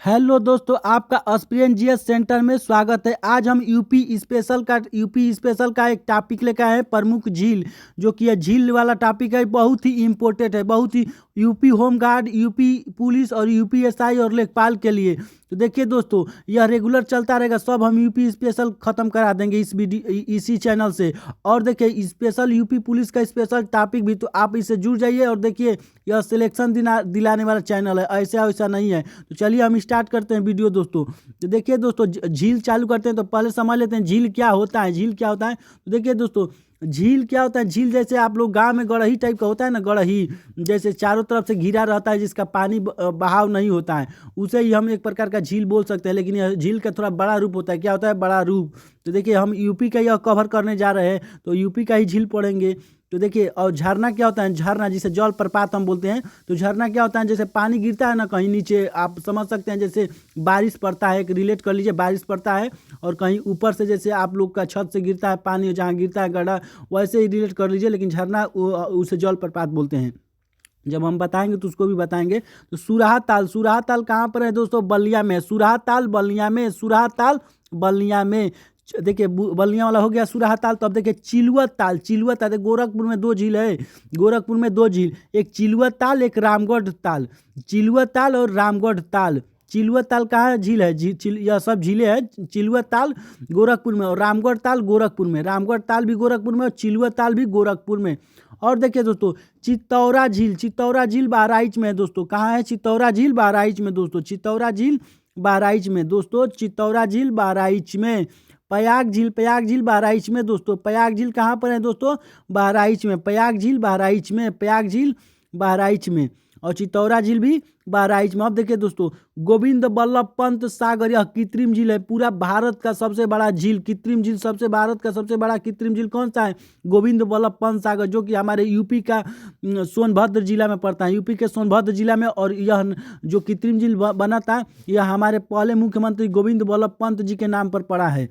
Hello दोस्तों, आपका ESPN GS centre में स्वागत है। आज हम यूपी स्पेशल का एक टॉपिक लेकर आए हैं, प्रमुख झील। जो कि यह झील वाला टॉपिक है, बहुत ही इम्पोर्टेंट है, बहुत ही यूपी होमगार्ड, यूपी पुलिस और यूपीएसआई और लेखपाल के लिए। तो देखिए दोस्तों, यह रेगुलर चलता रहेगा, सब हम यूपी स्पेशल खत्म करा देंगे इसी चैनल से। और देखिए स्पेशल यूपी पुलिस का स्पेशल टॉपिक भी, तो आप इससे जुड़ जाइए। और देखिए यह सिलेक्शन दिलाने वाला चैनल है, ऐसा वैसा नहीं है। तो चलिए हम स्टार्ट करते हैं वीडियो दोस्तों। तो देखिए दोस्तों, झील चालू करते हैं तो पहले समझ लेते हैं झील क्या होता है। झील क्या होता है तो देखिए दोस्तों, झील क्या होता है। झील जैसे आप लोग गांव में गड़ही टाइप का होता है ना, गड़ही जैसे चारों तरफ से घिरा रहता है, जिसका पानी बहाव नहीं होता है, उसे ही हम एक प्रकार का झील बोल सकते हैं। लेकिन यह झील का थोड़ा बड़ा रूप होता है। क्या होता है? बड़ा रूप। तो देखिए हम यूपी का यह कवर करने जा रहे हैं, तो यूपी का ही झील पढ़ेंगे। तो देखिए, और झरना क्या होता है? झरना जिसे जल प्रपात हम बोलते हैं। तो झरना क्या होता है? जैसे पानी गिरता है ना कहीं नीचे, आप समझ सकते हैं जैसे बारिश पड़ता है, एक रिलेट कर लीजिए, बारिश पड़ता है और कहीं ऊपर से जैसे आप लोग का छत से गिरता है पानी, जहाँ गिरता है गड्ढा, वैसे ही रिलेट कर लीजिए। लेकिन झरना उसे जल प्रपात बोलते हैं। जब हम बताएंगे तो उसको भी बताएंगे। तो सुराहा ताल, सुराहा ताल कहाँ पर है दोस्तों? बलिया में। सुराहा ताल बलिया में, सुराहा ताल बलिया में। देखिए बलिया वाला हो गया सुराहा ताल। तो अब देखिए चिलुआ ताल, चिलुआ ताल गोरखपुर में दो झील है। गोरखपुर में दो झील, एक चिलुआ ताल, एक रामगढ़ ताल। चिलुआ ताल और रामगढ़ ताल। चिलुआ ताल कहाँ झील है? यह सब झीलें हैं। चिलुआ ताल गोरखपुर में और रामगढ़ ताल गोरखपुर में। रामगढ़ ताल भी गोरखपुर में और चिलुआ ताल भी गोरखपुर में। और देखिए दोस्तों, चित्तौरा झील, चित्तौरा झील बहराइच में है दोस्तों। कहाँ है? चित्तौरा झील बहराइच में दोस्तों। चित्तौरा झील बहराइच में दोस्तों। चित्तौरा झील बहराइच में। प्रयाग झील, प्रयाग झील बहराइच में दोस्तों। प्रयाग झील कहाँ पर है दोस्तों? बहराइच में। प्रयाग झील बहराइच में, प्रयाग झील बहराइच में। और चित्तौरा झील भी बहराइच में। अब देखिए दोस्तों, गोविंद बल्लभ पंत सागर, यह कृत्रिम झील है। पूरा भारत का सबसे बड़ा झील, कृत्रिम झील, भारत का सबसे बड़ा कृत्रिम झील कौन सा है? गोविंद बल्लभ पंत सागर, जो कि हमारे यूपी का सोनभद्र जिला में पड़ता है। यूपी के सोनभद्र जिला में। और यह जो कृत्रिम झील बना था, यह हमारे पहले मुख्यमंत्री गोविंद बल्लभ पंत जी के नाम पर पड़ा है।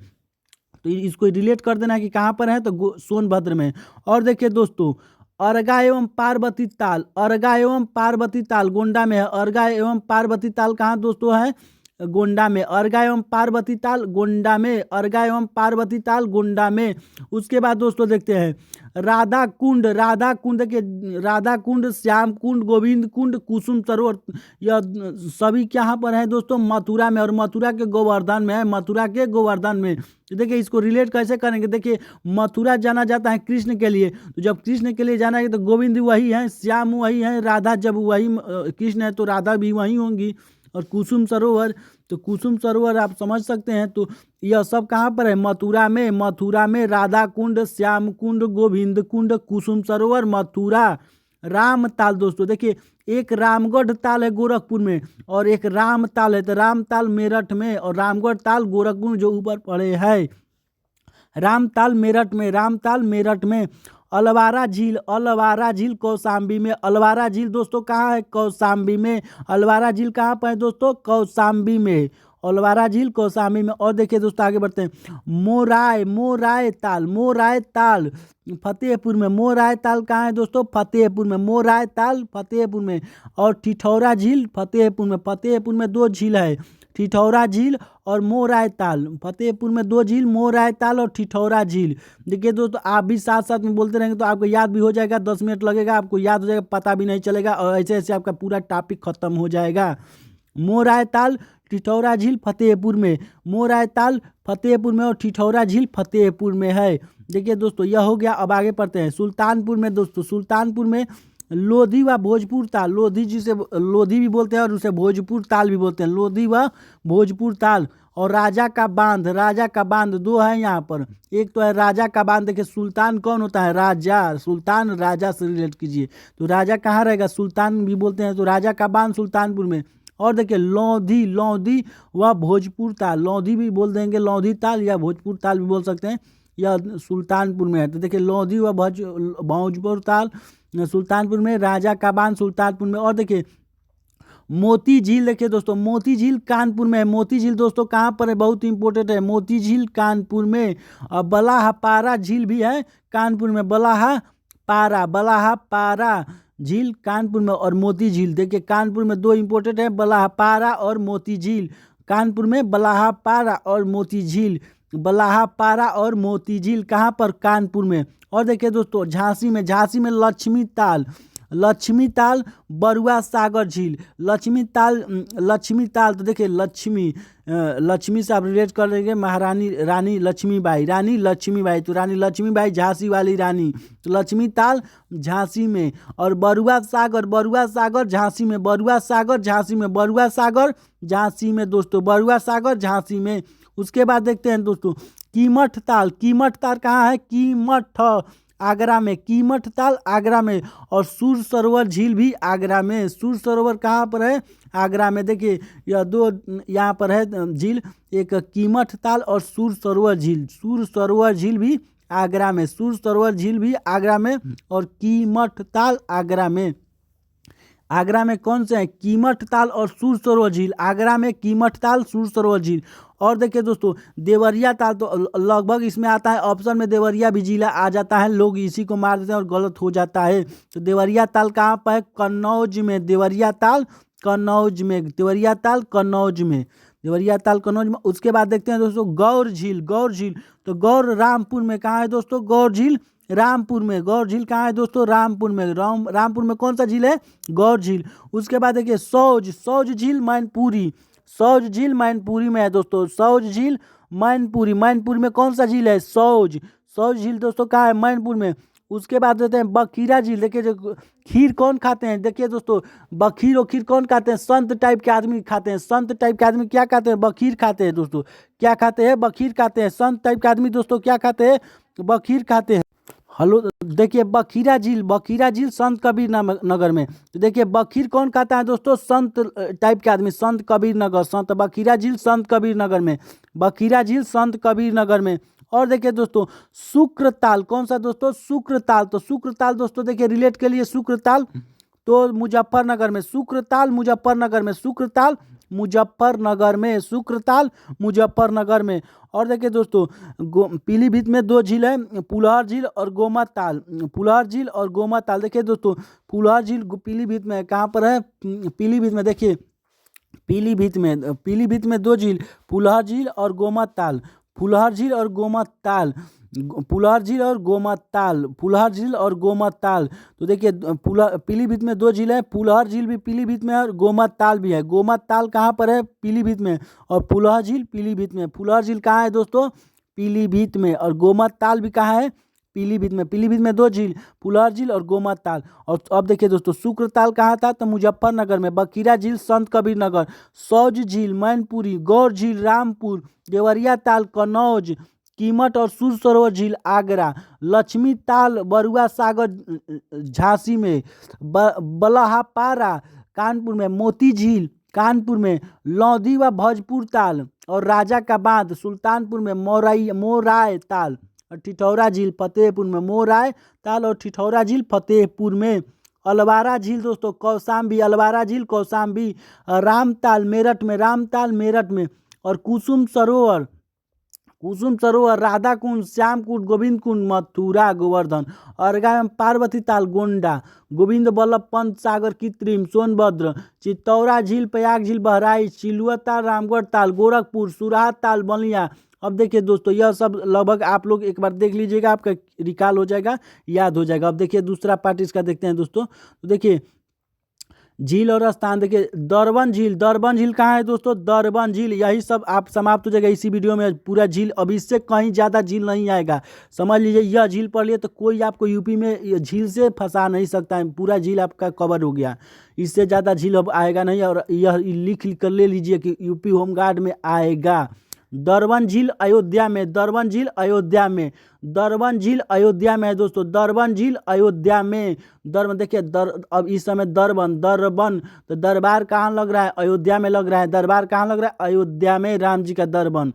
तो इसको रिलेट कर देना है कि कहाँ पर है, तो सोनभद्र में। और देखिए दोस्तों, अर्गा एवं पार्वती ताल, अर्गा एवं पार्वती ताल गोंडा में है। अर्गा एवं पार्वती ताल कहाँ दोस्तों है? गोंडा में। अर्गा एवं पार्वती ताल गोंडा में। अर्गा एवं पार्वती ताल गोंडा में। उसके बाद दोस्तों देखते हैं राधा कुंड, राधा कुंड। देखिए राधा कुंड, श्याम कुंड, गोविंद कुंड, कुसुम सरोवर, यह सभी कहाँ पर है दोस्तों? मथुरा में। और मथुरा के गोवर्धन में है, मथुरा के गोवर्धन में। तो देखिए इसको रिलेट कैसे करेंगे? देखिए मथुरा जाना जाता है कृष्ण के लिए, तो जब कृष्ण के लिए जाना है तो गोविंद वही है, श्याम वही है, राधा जब वही कृष्ण है तो राधा भी वही होंगी। और कुसुम सरोवर, तो कुसुम सरोवर आप समझ सकते हैं। तो यह सब कहाँ पर है? मथुरा में। मथुरा में राधा कुंड, श्याम कुंड, गोविंद कुंड, कुसुम सरोवर, मथुरा। राम ताल दोस्तों, देखिए एक रामगढ़ ताल है गोरखपुर में और एक राम ताल है। तो राम ताल मेरठ में और रामगढ़ ताल गोरखपुर जो ऊपर पड़े है। राम ताल मेरठ में, राम ताल मेरठ में। अलवारा झील, अलवारा झील कौशाम्बी में। अलवारा झील दोस्तों कहाँ है? कौशाम्बी में। अलवारा झील कहाँ पर है दोस्तों? कौशाम्बी में। अलवारा झील कौशाम्बी में। और देखिए दोस्तों आगे बढ़ते हैं, मोराय, मोराय ताल, मोराय ताल फतेहपुर में। मोराय ताल कहाँ है दोस्तों? फतेहपुर में। मोराय ताल फतेहपुर में। और ठिठौरा झील फतेहपुर में। फतेहपुर में दो झील है, ठिठौरा झील और मोराय ताल। फतेहपुर में दो झील, मोराय ताल और ठिठौरा झील। देखिए दोस्तों, आप भी साथ साथ में बोलते रहेंगे तो आपको याद भी हो जाएगा। 10 मिनट लगेगा, आपको याद हो जाएगा, पता भी नहीं चलेगा और ऐसे ऐसे आपका पूरा टॉपिक खत्म हो जाएगा। मोराय ताल, ठिठौरा झील फतेहपुर में। मोराय ताल फतेहपुर में और ठिठौरा झील फतेहपुर में है। देखिए दोस्तों यह हो गया। अब आगे पढ़ते हैं सुल्तानपुर में दोस्तों। सुल्तानपुर में लोधी व भोजपुर ताल, लोधी जिसे लोधी भी बोलते हैं और उसे भोजपुर ताल भी बोलते हैं, लोधी व भोजपुर ताल। और राजा का बांध, राजा का बांध दो है यहाँ पर। एक तो है राजा का बांध। देखिए सुल्तान कौन होता है? राजा। सुल्तान राजा से रिलेट कीजिए, तो राजा कहाँ रहेगा? सुल्तान भी बोलते हैं, तो राजा का बांध सुल्तानपुर में। और देखिए लौधी, लौधी व भोजपुर ताल, लौधी भी बोल देंगे, लौधी ताल या भोजपुर ताल भी बोल सकते हैं, यह सुल्तानपुर में है। तो देखिए लौधी व भोजपुर ताल सुल्तानपुर में, राजा का बांध सुल्तानपुर में। और देखिए मोती झील, देखिए दोस्तों मोती झील कानपुर में है। मोती झील दोस्तों कहाँ पर है? बहुत इंपॉर्टेंट है, मोती झील कानपुर में। और बलाहा पारा झील भी है कानपुर में, बलाहा पारा, बलाहा पारा झील कानपुर में और मोती झील। देखिए कानपुर में दो इंपॉर्टेंट है, बलाहापारा और मोती झील। कानपुर में बलाहापारा और मोती झील, बलाहापारा और मोती झील कहाँ पर? कानपुर में। और देखिए दोस्तों झांसी में लक्ष्मी ताल, लक्ष्मी ताल, बरुआ सागर झील। लक्ष्मी ताल तो देखिए लक्ष्मी से आप रिलेट कर लेंगे महारानी रानी लक्ष्मीबाई, तो रानी लक्ष्मीबाई झांसी वाली रानी, तो लक्ष्मी ताल झांसी में। और बरुआ सागर झांसी में, बरुआ सागर झांसी में, बरुआ सागर झांसी में दोस्तों, बरुआ सागर झांसी में। उसके बाद देखते हैं दोस्तों कीमठ ताल कहाँ है? कीमठ आगरा में, कीमठ ताल आगरा में। और सूर सरोवर झील भी आगरा में। सूर सरोवर कहाँ पर है? आगरा में। देखिए यह दो यहाँ पर है झील, एक कीमठ ताल और सूर सरोवर झील। सूर सरोवर झील भी आगरा में, सूर सरोवर झील भी आगरा में और कीमठ ताल आगरा में। आगरा में कौन से हैं? कीमठ ताल और सूर सरोवर झील। आगरा में कीमठ ताल, सूर सरोवर झील। और देखिए दोस्तों देवरिया ताल तो लगभग इसमें आता है ऑप्शन में, देवरिया भी जिला आ जाता है, लोग इसी को मार देते हैं और गलत हो जाता है। तो देवरिया ताल कहाँ पर है? कन्नौज में। देवरिया ताल कन्नौज में, देवरिया ताल कन्नौज में, देवरिया ताल कन्नौज में। उसके बाद देखते हैं दोस्तों गौर झील, तो गौर रामपुर में। कहाँ है दोस्तों? गौर झील रामपुर में। गौर झील कहाँ है दोस्तों? रामपुर में। रामपुर में कौन सा झील है? गौर झील। उसके बाद देखिए सौज झील मैनपुरी, सौज झील मैनपुरी में है दोस्तों, सौज झील मैनपुरी। मैनपुरी में कौन सा झील है? सौज झील दोस्तों कहाँ है? मैनपुर में। उसके बाद देते हैं बखीरा झील। देखिए जो खीर कौन खाते हैं? देखिए दोस्तों बखीर कौन खाते हैं? संत टाइप के आदमी खाते हैं। संत टाइप के आदमी क्या खाते हैं? बखीर खाते हैं दोस्तों। क्या खाते हैं? बखीर खाते हैं। संत टाइप के आदमी दोस्तों क्या खाते हैं? बखीर खाते हैं। हेलो देखिए बखीरा झील संत कबीर नगर में। तो देखिए बखीर कौन खाता है दोस्तों? संत टाइप के आदमी, संत कबीर नगर, संत बखीरा झील संत कबीर नगर में, बखीरा झील संत कबीर नगर में। और देखिए दोस्तों शुक्रताल कौन सा दोस्तों? शुक्रताल, तो शुक्रताल दोस्तों देखिए रिलेट के लिए शुक्रताल तो मुजफ्फरनगर में, शुक्रताल मुजफ्फरनगर में, शुक्रताल मुजफ्फरनगर में, शुक्रताल मुजफ्फरनगर में। और देखिए दोस्तों पीलीभीत में दो झील है, पुलहर झील और गोमा ताल, पुलहर झील और गोमा ताल। देखिए दोस्तों पुलहर झील पीलीभीत में कहाँ पर है? पीलीभीत में। देखिए पीलीभीत में दो झील, पुलहर झील और गोमा ताल, फुलहर झील और गोमा ताल, फुलहर झील और गोमा ताल, फुलहर झील और गोमा ताल। तो देखिए पीलीभीत में दो झील है, फुलहर झील भी पीलीभीत में है और गोमा ताल भी है। गोमा ताल कहाँ पर है? पीलीभीत में। और फुलहर झील पीलीभीत में। फुलहर झील कहाँ है दोस्तों? पीलीभीत में। और गोमा ताल भी कहाँ है? पीलीभीत में। पीलीभीत में दो झील, फुलहर झील और गोमा ताल। और अब देखिए दोस्तों शुक्रताल कहाँ था? तो मुजफ्फरनगर में। बखीरा झील संत कबीर नगर, सौज झील मैनपुरी, गौर झील रामपुर, देवरिया ताल कन्नौज, कीमठ और सूर सरोवर झील आगरा, लक्ष्मी ताल बरुआ सागर झांसी में, बलहापारा कानपुर में, मोती झील कानपुर में, लौधी व भोजपुर ताल और राजा का बांध सुल्तानपुर में, मोराय ताल और ठिठौरा झील फतेहपुर में, मोराय ताल और ठिठौरा झील फतेहपुर में। अलवारा झील दोस्तों कौशाम्बी, अलवारा झील कौशाम्बी, रामताल मेरठ में, रामताल मेरठ में। और कुसुम सरोवर राधा कुंड, श्याम कुंड, गोविंद कुंड मथुरा गोवर्धन। और पार्वती ताल गोंडा, गोविंद बल्लभ पंत सागर कृत्रिम सोनभद्र, चित्तौरा झील प्रयाग झील बहराइच, चिलुआ ताल रामगढ़ ताल गोरखपुर, सुराहा ताल बलिया। अब देखिए दोस्तों यह सब लगभग आप लोग एक बार देख लीजिएगा, आपका रिकॉल हो जाएगा, याद हो जाएगा। अब देखिए दूसरा पार्ट इसका देखते हैं दोस्तों। तो देखिए झील और स्थान देखिए दरबन झील कहाँ है दोस्तों? दरबन झील। यही सब आप समाप्त हो जाएगा इसी वीडियो में पूरा झील। अब इससे कहीं ज़्यादा झील नहीं आएगा, समझ लीजिए यह झील पढ़ लिए तो कोई आपको यूपी में झील से फंसा नहीं सकता है, पूरा झील आपका कवर हो गया। इससे ज़्यादा झील अब आएगा नहीं। और यह लिख कर ले लीजिए कि यूपी होमगार्ड में आएगा। दरबन झील अयोध्या में, दरबन झील अयोध्या में, दरबन झील अयोध्या में है दोस्तों, दरबन झील अयोध्या में। दरबन देखिए अब इस समय दरबन तो दरबार कहाँ लग रहा है? अयोध्या में लग रहा है। दरबार कहाँ लग रहा है? अयोध्या में, राम जी का दरबन।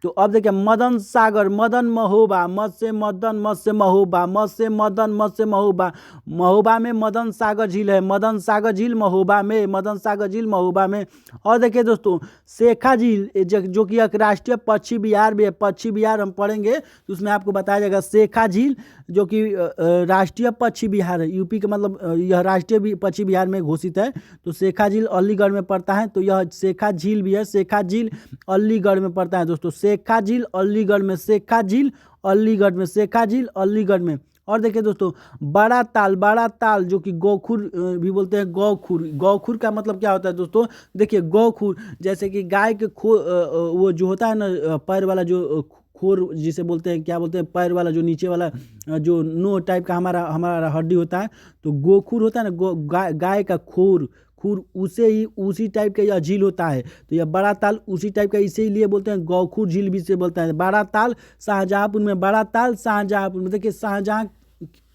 तो अब देखिए मदन सागर, मदन महोबा, मद से मदन, मद से महोबा, मद से मदन, मद से महोबा, महोबा में मदन सागर झील है, मदन सागर झील महोबा में, मदन सागर झील महोबा में। और देखिए दोस्तों शेखा झील जो कि एक राष्ट्रीय पक्षी विहार भी है, पक्षी विहार हम पढ़ेंगे तो उसमें आपको बताया जाएगा। शेखा झील जो कि राष्ट्रीय पक्षी विहार है, यूपी का मतलब यह राष्ट्रीय पक्षी विहार में घोषित है। तो शेखा झील अलीगढ़ में पड़ता है, तो यह शेखा झील भी है, शेखा झील अलीगढ़ में पड़ता है दोस्तों। शेखा झील अलीगढ़ में, शेखा झील अलीगढ़ में, शेखा झील अलीगढ़ में। और देखिए दोस्तों बड़ा ताल, बड़ा ताल जो कि गौखुर भी बोलते हैं, गौखुर, गौखुर का मतलब क्या होता है दोस्तों? देखिए गौखुर जैसे कि गाय के वो जो होता है ना पैर वाला जो खोर जिसे बोलते हैं, क्या बोलते हैं, पैर वाला जो नीचे वाला जो नो टाइप का हमारा हमारा हड्डी होता है, तो गोखुर होता है ना, गाय का खोर, खुर उसे ही उसी टाइप का यह झील होता है। तो यह बड़ा ताल उसी टाइप का, इसीलिए बोलते हैं गौखुर झील भी से बोलता है। बड़ा ताल शाहजहाँपुर में, बड़ा ताल शाहजहाँपुर में। देखिए शाहजहाँ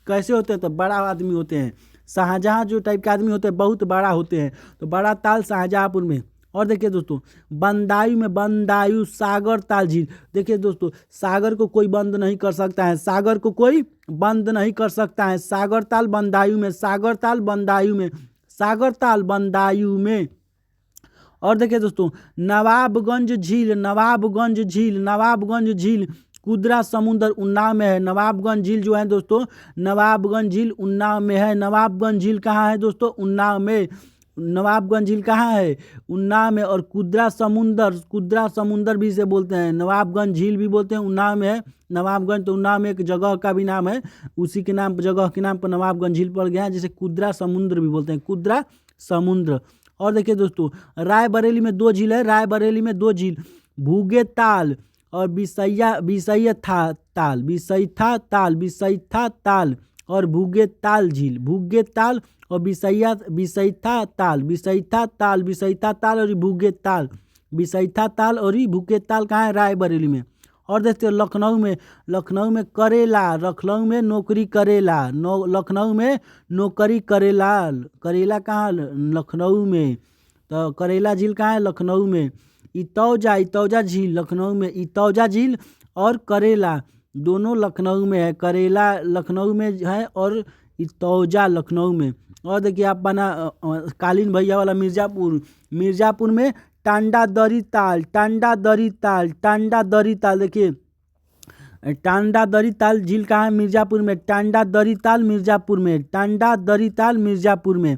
कैसे होते हैं? तो बड़ा आदमी होते हैं, शाहजहाँ जो टाइप के आदमी होते हैं बहुत बड़ा होते हैं, तो बड़ा ताल शाहजहाँपुर में। और देखिए दोस्तों बंदायू में, बंदायू सागर ताल झील। देखिए दोस्तों सागर को कोई बंद नहीं कर सकता है, सागर को कोई बंद नहीं कर सकता है। सागर ताल बंदायू में, सागर ताल बंदायू में, सागर ताल बंदायू में। और देखिए दोस्तों नवाबगंज झील, नवाबगंज झील, नवाबगंज झील कुदरा समुंदर उन्नाव में है। नवाबगंज झील जो है दोस्तों, नवाबगंज झील उन्नाव में है। नवाबगंज झील कहाँ है दोस्तों? उन्नाव में। नवाबगंज झील कहाँ है? उन्नाव में। और कुदरा समुंदर, कुदरा समुंदर भी इसे बोलते हैं, नवाबगंज झील भी बोलते हैं, उन्नाव में है। नवाबगंज तो उन्नाव में एक जगह का भी नाम है, उसी के नाम जगह के नाम पर नवाबगंज झील पड़ गया है, जिसे कुदरा समुद्र भी बोलते हैं, कुदरा समुद्र। और देखिए दोस्तों रायबरेली में दो झील है, रायबरेली में दो झील, भूगे ताल और बिसैया, बिसैया ताल, बिसैथा ताल, बिसैथा ताल और भूगे ताल झील, भूगे ताल और बिसैया, बिसैथा ताल, बिसैथा ताल, बिसैथा ताल और भूगे ताल, बिसैथा ताल और भूगे ताल कहाँ है? रायबरेली में। और देखते हो लखनऊ में, लखनऊ में करेला, लखनऊ में नौकरी करेला, लखनऊ में नौकरी करेला, करेला कहाँ? लखनऊ में। तो करेला झील कहाँ है? लखनऊ में। इतौजा, इतौजा झील लखनऊ में, इतौजा झील और करेला दोनों लखनऊ में है, करेला लखनऊ में है और इतौजा लखनऊ में। और देखिए आप बना कालीन भैया वाला मिर्ज़ापुर, मिर्ज़ापुर में टांडा दरी ताल, टांडा दरी ताल, टांडा दरी ताल। देखिए टांडा दरी ताल झील कहाँ है? मिर्ज़ापुर में। टांडा दरी ताल मिर्ज़ापुर में, टांडा दरी ताल मिर्ज़ापुर में।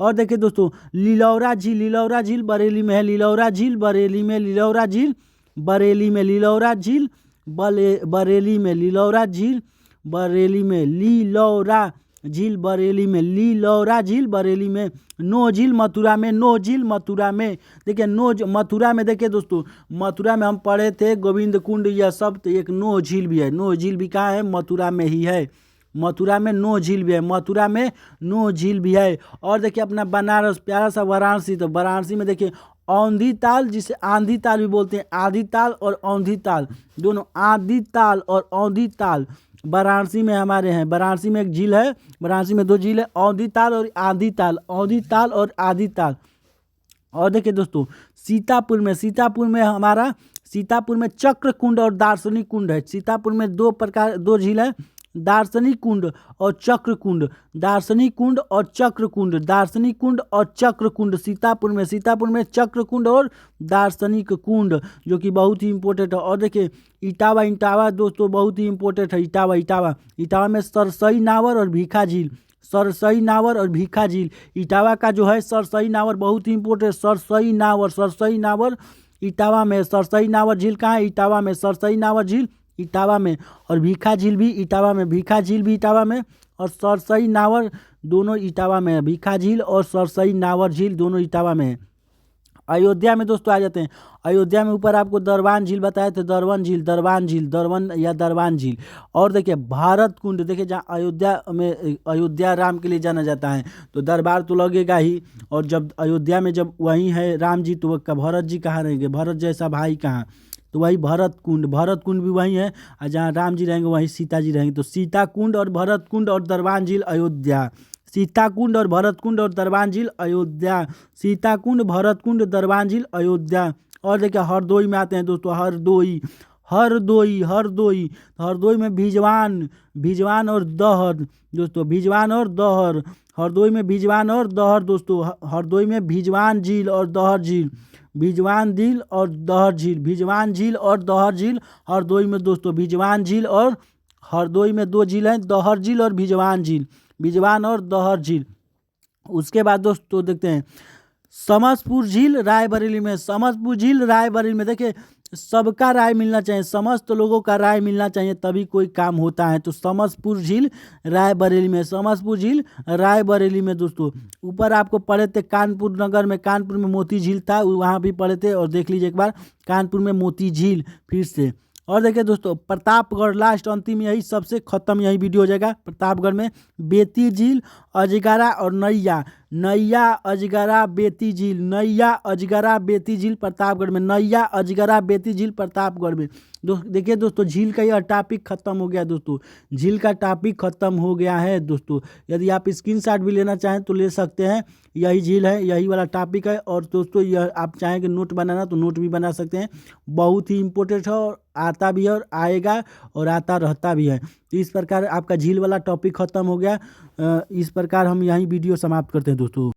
और देखिए दोस्तों लिलौरा झील, लिलौरा झील बरेली में है, लिलौरा झील बरेली में, लिलौरा झील बरेली में, लिलौरा झील बरेली में, लिलौरा झील बरेली में, लिलौरा झील बरेली में, लिलौरा झील बरेली में। नो झील मथुरा में, नो झील मथुरा में। देखिए नो मथुरा में, देखिए दोस्तों मथुरा में हम पढ़े थे गोविंद कुंड, यह सब तो एक नो झील भी है, नो झील भी कहाँ है? मथुरा में ही है, मथुरा में नो झील भी है, मथुरा में नो झील भी है। और देखिए अपना बनारस प्यारा सा वाराणसी, तो वाराणसी में देखिए औंधी ताल जिसे आंधी ताल भी बोलते हैं, आंधी ताल और औंधी ताल दोनों, आंधी ताल और औंधी ताल वाराणसी में हमारे हैं। वाराणसी में एक झील है, वाराणसी में दो झील है, औंधी ताल और आंधी ताल, औंधी ताल और आंधी ताल। और देखिए दोस्तों सीतापुर में, सीतापुर में हमारा, सीतापुर में चक्र कुंड और दार्शनिक कुंड है। सीतापुर में दो प्रकार, दो झील है, दार्शनिक कुंड और चक्र कुंड, दार्शनिक कुंड और चक्र कुंड, दार्शनिक कुंड और चक्र कुंड सीतापुर में, सीतापुर में चक्र कुंड और दार्शनिक कुंड जो कि बहुत ही इंपॉर्टेंट है। और देखिए इटावा, इटावा दोस्तों बहुत ही इंपॉर्टेंट है, इटावा, इटावा, इटावा में सरसई नावर और भीखा झील, सरसई नावर और भीखा झील। इटावा का जो है सरसई नावर बहुत ही इंपॉर्टेंट, सरसई नावर, सरसई नावर इटावा में, सरसई नावर झील कहाँ है? इटावा में, सरसई नावर झील इटावा में। और भीखा झील भी इटावा में, भीखा झील भी इटावा में और सरसई नावर दोनों इटावा में है, भीखा झील और सरसई नावर झील दोनों इटावा में है। अयोध्या में दोस्तों आ जाते हैं, अयोध्या में ऊपर आपको दरबान झील बताया था, दरवन झील, दरबान झील, दरवन या दरबान झील। और देखिए भारत कुंड, देखिए जहाँ अयोध्या में, अयोध्या राम के लिए जाना जाता है तो दरबार तो लगेगा ही, और जब अयोध्या में जब वहीं है राम जी तो वह भरत जी कहाँ रहेंगे? भरत जैसा भाई कहाँ? तो वही भरत कुंड, भरत कुंड भी वहीं है, और जहाँ राम जी रहेंगे वहीं सीता जी रहेंगे। तो सीता कुंड और भरत कुंड और दरबान झील अयोध्या, सीता कुंड और भरत कुंड और दरबान झील अयोध्या, सीता कुंड, भरत कुंड, दरबान झील अयोध्या। और देखिए हरदोई में आते हैं दोस्तों, हरदोई हरदोई हरदोई हरदोई में भिजवान, भिजवान और दहर दोस्तों, भिजवान और दहर। हरदोई में भिजवान और दहर दोस्तों, हरदोई में भिजवान झील और दहर झील, भिजवान झील और दहर झील, भिजवान झील और दहर झील हरदोई में दोस्तों, भिजवान झील और हरदोई में दो झील हैं, दहर झील और भिजवान झील, भिजवान और दहर झील। उसके बाद दोस्तों देखते हैं समस्तपुर झील रायबरेली में, समस्तपुर झील रायबरेली में। देखिए सबका राय मिलना चाहिए, समस्त लोगों का राय मिलना चाहिए तभी कोई काम होता है। तो समस्तपुर झील रायबरेली में, समस्तपुर झील रायबरेली में दोस्तों। ऊपर आपको पढ़े थे कानपुर नगर में, कानपुर में मोती झील था, वहाँ भी पढ़े थे और देख लीजिए एक बार कानपुर में मोती झील फिर से। और देखिए दोस्तों प्रतापगढ़ लास्ट अंतिम, यही सबसे खत्म यही वीडियो हो जाएगा। प्रतापगढ़ में बेती झील, अजगरा और नैया, नैया अजगरा बेती झील, नैया अजगरा बेती झील प्रतापगढ़ में, नैया अजगरा बेती झील प्रतापगढ़ में। देखिए दोस्तों झील का यह टॉपिक खत्म हो गया दोस्तों, झील का टॉपिक खत्म हो गया है दोस्तों। यदि आप स्क्रीनशॉट भी लेना चाहें तो ले सकते हैं, यही झील है, यही वाला टॉपिक है। और दोस्तों यह आप चाहेंगे नोट बनाना तो नोट भी बना सकते हैं, बहुत ही इंपॉर्टेंट है और आता भी है और आएगा और आता रहता भी है। तो इस प्रकार आपका झील वाला टॉपिक खत्म हो गया। इस प्रकार हम यहीं वीडियो समाप्त करते हैं दोस्तों।